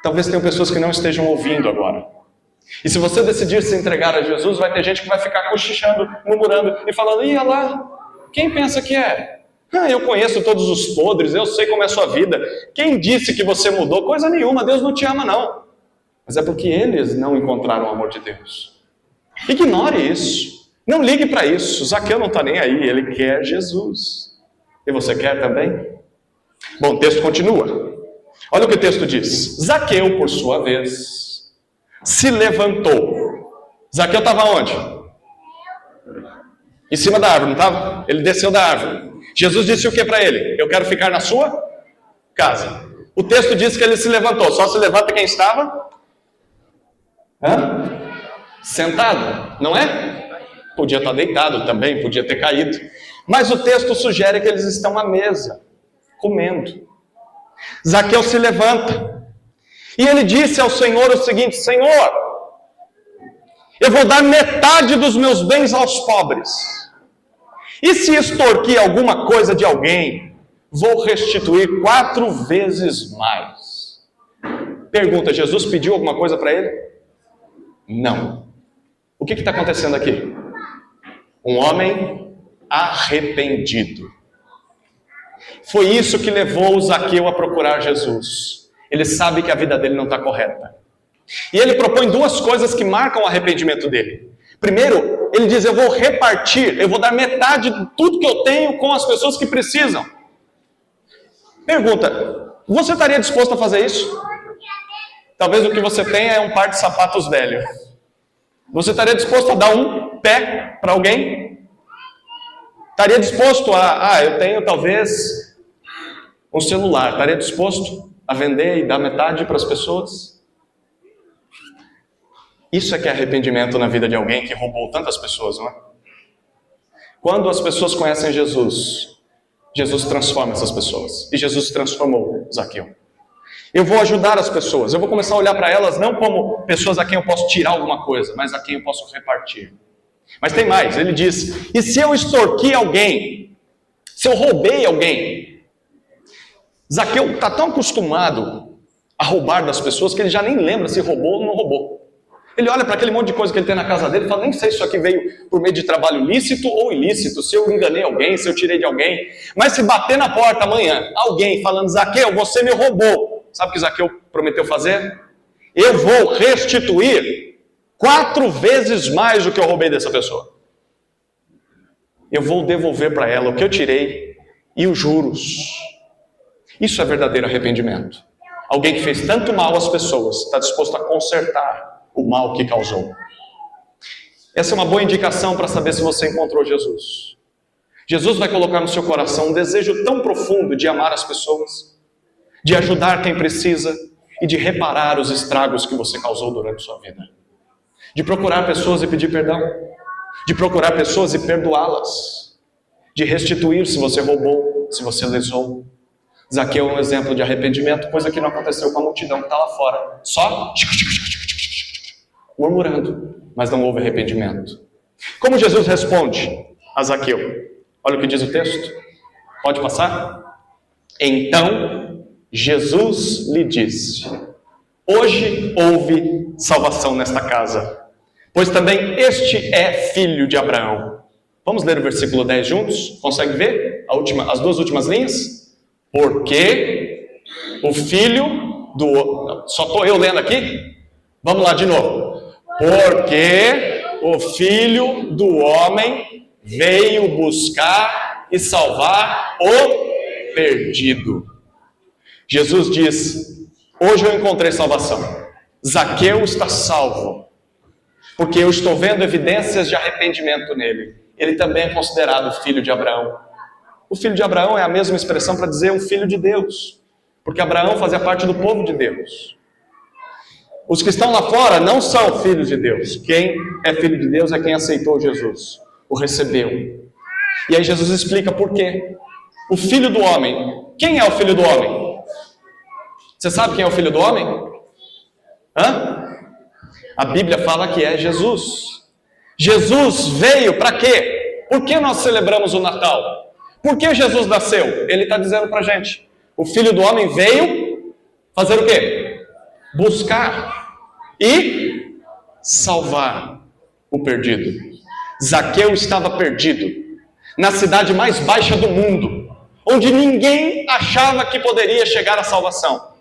talvez tenham pessoas que não estejam ouvindo agora. E se você decidir se entregar a Jesus, vai ter gente que vai ficar cochichando, murmurando e falando: ia lá, quem pensa que é? Eu conheço todos os podres, eu sei como é a sua vida. Quem disse que você mudou? Coisa nenhuma, Deus não te ama não. Mas é porque eles não encontraram o amor de Deus. Ignore isso, não ligue para isso. Zaqueu não está nem aí, ele quer Jesus. E você quer também? Bom, o texto continua. Olha o que o texto diz. Zaqueu, por sua vez, se levantou. Zaqueu estava onde? Em cima da árvore, não estava? Ele desceu da árvore. Jesus disse o que para ele? Eu quero ficar na sua casa. O texto diz que ele se levantou. Só se levanta quem estava? Sentado, não é? Podia estar deitado também, podia ter caído. Mas o texto sugere que eles estão à mesa, comendo. Zaqueu se levanta. E ele disse ao Senhor o seguinte: Senhor, eu vou dar metade dos meus bens aos pobres. E se extorquir alguma coisa de alguém, vou restituir 4 vezes mais. Pergunta: Jesus pediu alguma coisa para ele? Não. O que está acontecendo aqui? Um homem arrependido. Foi isso que levou o Zaqueu a procurar Jesus. Ele sabe que a vida dele não está correta. E ele propõe 2 coisas que marcam o arrependimento dele. Primeiro, ele diz: eu vou repartir, eu vou dar metade de tudo que eu tenho com as pessoas que precisam. Pergunta: Você estaria disposto a fazer isso? Talvez o que você tenha é um par de sapatos velho. Você estaria disposto a dar um pé para alguém? Estaria disposto eu tenho talvez um celular. Estaria disposto a vender e dar metade para as pessoas? Isso é que é arrependimento na vida de alguém que roubou tantas pessoas, não é? Quando as pessoas conhecem Jesus, Jesus transforma essas pessoas. E Jesus transformou Zaqueu. Eu vou ajudar as pessoas. Eu vou começar a olhar para elas não como pessoas a quem eu posso tirar alguma coisa, mas a quem eu posso repartir. Mas tem mais. Ele diz, e se eu extorqui alguém? Se eu roubei alguém? Zaqueu está tão acostumado a roubar das pessoas que ele já nem lembra se roubou ou não roubou. Ele olha para aquele monte de coisa que ele tem na casa dele e fala, nem sei se isso aqui veio por meio de trabalho lícito ou ilícito, se eu enganei alguém, se eu tirei de alguém. Mas se bater na porta amanhã, alguém falando, Zaqueu, você me roubou. Sabe o que Zaqueu prometeu fazer? Eu vou restituir 4 vezes mais do que eu roubei dessa pessoa. Eu vou devolver para ela o que eu tirei e os juros. Isso é verdadeiro arrependimento. Alguém que fez tanto mal às pessoas está disposto a consertar o mal que causou. Essa é uma boa indicação para saber se você encontrou Jesus. Jesus vai colocar no seu coração um desejo tão profundo de amar as pessoas, de ajudar quem precisa e de reparar os estragos que você causou durante sua vida. De procurar pessoas e pedir perdão. De procurar pessoas e perdoá-las. De restituir se você roubou, se você lesou. Zaqueu é um exemplo de arrependimento, coisa que não aconteceu com a multidão que está lá fora. Só murmurando, mas não houve arrependimento. Como Jesus responde a Zaqueu? Olha o que diz o texto. Pode passar? Então, Jesus lhe disse, hoje houve salvação nesta casa, pois também este é filho de Abraão. Vamos ler o versículo 10 juntos? Consegue ver as 2 últimas linhas? Porque o filho do... Só estou eu lendo aqui? Vamos lá de novo. Porque o Filho do Homem veio buscar e salvar o perdido. Jesus diz, hoje eu encontrei salvação. Zaqueu está salvo, porque eu estou vendo evidências de arrependimento nele. Ele também é considerado filho de Abraão. O filho de Abraão é a mesma expressão para dizer um filho de Deus, porque Abraão fazia parte do povo de Deus. Os que estão lá fora não são filhos de Deus. Quem é filho de Deus é quem aceitou Jesus, o recebeu. E aí Jesus explica por quê. O filho do homem. Quem é o filho do homem? Você sabe quem é o filho do homem? A Bíblia fala que é Jesus. Jesus veio para quê? Por que nós celebramos o Natal? Por que Jesus nasceu? Ele está dizendo para a gente. O filho do homem veio fazer o quê? Buscar e salvar o perdido. Zaqueu estava perdido na cidade mais baixa do mundo, onde ninguém achava que poderia chegar à salvação.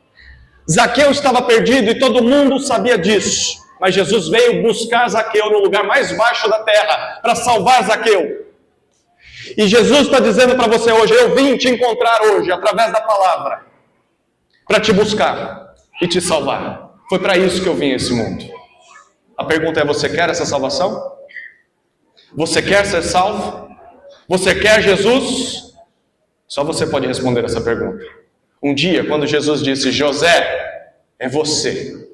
Zaqueu estava perdido e todo mundo sabia disso, mas Jesus veio buscar Zaqueu no lugar mais baixo da terra para salvar Zaqueu. E Jesus está dizendo para você hoje, eu vim te encontrar hoje através da palavra para te buscar e te salvar. Foi para isso que eu vim a esse mundo. A pergunta é, você quer essa salvação? Você quer ser salvo? Você quer Jesus? Só você pode responder essa pergunta. Um dia, quando Jesus disse, José, é você.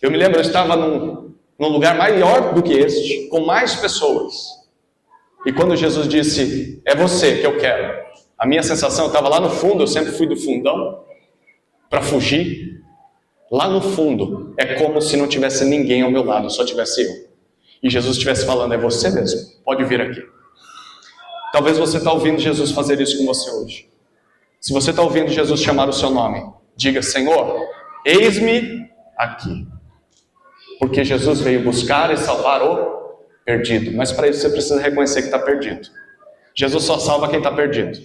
Eu me lembro, eu estava num lugar maior do que este, com mais pessoas. E quando Jesus disse, é você que eu quero, a minha sensação, eu estava lá no fundo, eu sempre fui do fundão, para fugir. Lá no fundo, é como se não tivesse ninguém ao meu lado, só tivesse eu. E Jesus estivesse falando, é você mesmo, pode vir aqui. Talvez você está ouvindo Jesus fazer isso com você hoje. Se você está ouvindo Jesus chamar o seu nome, diga, Senhor, eis-me aqui. Porque Jesus veio buscar e salvar o perdido. Mas para isso você precisa reconhecer que está perdido. Jesus só salva quem está perdido.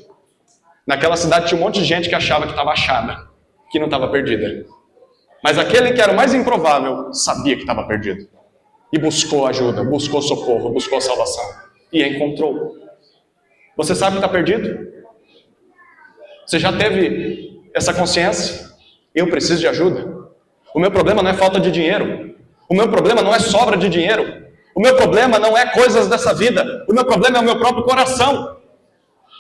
Naquela cidade tinha um monte de gente que achava que estava achada, que não estava perdida. Mas aquele que era o mais improvável sabia que estava perdido. E buscou ajuda, buscou socorro, buscou salvação. E a encontrou. Você sabe que está perdido? Você já teve essa consciência. Eu preciso de ajuda. O meu problema não é falta de dinheiro. O meu problema não é sobra de dinheiro. O meu problema não é coisas dessa vida. O meu problema é o meu próprio coração.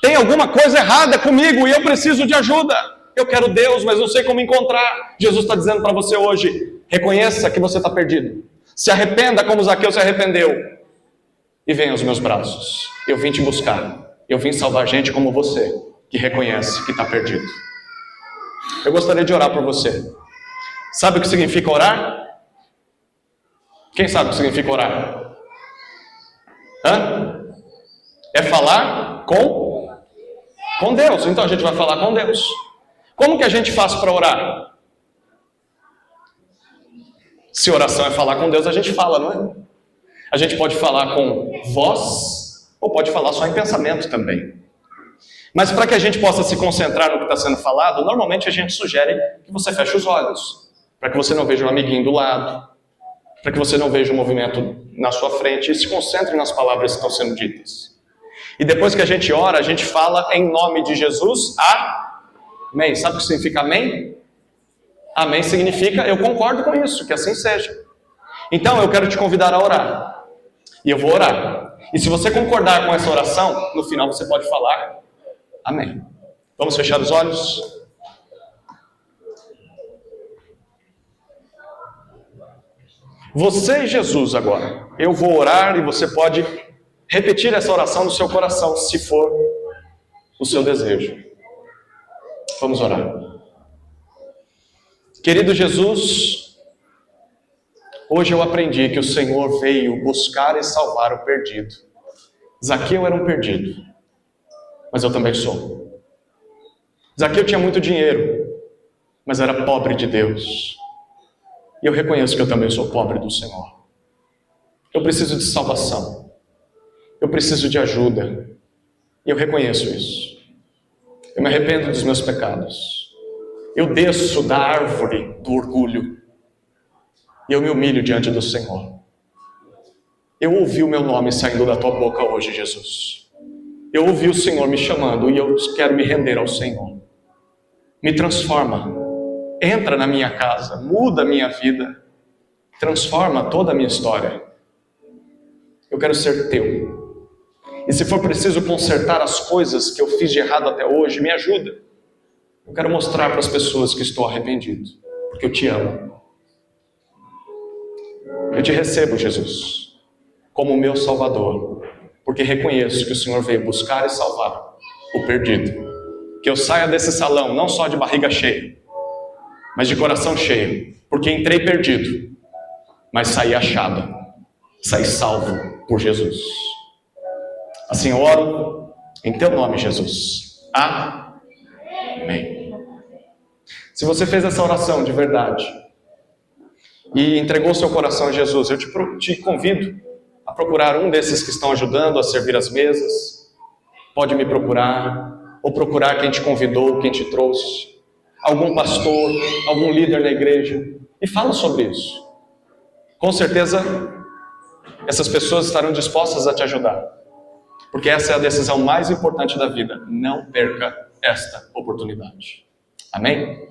Tem alguma coisa errada comigo e eu preciso de ajuda. Eu quero Deus, mas não sei como encontrar. Jesus está dizendo para você hoje, reconheça que você está perdido. Se arrependa como Zaqueu se arrependeu. E venha aos meus braços. Eu vim te buscar. Eu vim salvar gente como você, que reconhece que está perdido. Eu gostaria de orar por você. Sabe o que significa orar? Quem sabe o que significa orar? Hã? É falar com Deus. Então a gente vai falar com Deus. Como que a gente faz para orar? Se oração é falar com Deus, a gente fala, não é? A gente pode falar com voz, ou pode falar só em pensamento também. Mas para que a gente possa se concentrar no que está sendo falado, normalmente a gente sugere que você feche os olhos, para que você não veja um amiguinho do lado, para que você não veja um movimento na sua frente e se concentre nas palavras que estão sendo ditas. E depois que a gente ora, a gente fala em nome de Jesus, amém. Sabe o que significa amém? Amém significa eu concordo com isso, que assim seja. Então eu quero te convidar a orar. E eu vou orar. E se você concordar com essa oração, no final você pode falar amém. Vamos fechar os olhos? Você e Jesus agora. Eu vou orar e você pode repetir essa oração no seu coração, se for o seu desejo. Vamos orar. Querido Jesus, hoje eu aprendi que o Senhor veio buscar e salvar o perdido. Zaqueu era um perdido, mas eu também sou. Zaqueu tinha muito dinheiro, mas era pobre de Deus. E eu reconheço que eu também sou pobre do Senhor. Eu preciso de salvação. Eu preciso de ajuda. E eu reconheço isso. Eu me arrependo dos meus pecados. Eu desço da árvore do orgulho. E eu me humilho diante do Senhor. Eu ouvi o meu nome saindo da tua boca hoje, Jesus. Eu ouvi o Senhor me chamando e eu quero me render ao Senhor. Me transforma. Entra na minha casa, muda a minha vida, transforma toda a minha história. Eu quero ser teu. E se for preciso consertar as coisas que eu fiz de errado até hoje, me ajuda. Eu quero mostrar para as pessoas que estou arrependido, porque eu te amo. Eu te recebo, Jesus, como meu Salvador, porque reconheço que o Senhor veio buscar e salvar o perdido. Que eu saia desse salão não só de barriga cheia, mas de coração cheio, porque entrei perdido, mas saí achado, saí salvo por Jesus. Assim eu oro em teu nome, Jesus. Amém. Se você fez essa oração de verdade e entregou seu coração a Jesus, eu te convido a procurar um desses que estão ajudando a servir as mesas. Pode me procurar, ou procurar quem te convidou, quem te trouxe. Algum pastor, algum líder na igreja, e fala sobre isso. Com certeza, essas pessoas estarão dispostas a te ajudar, porque essa é a decisão mais importante da vida. Não perca esta oportunidade. Amém?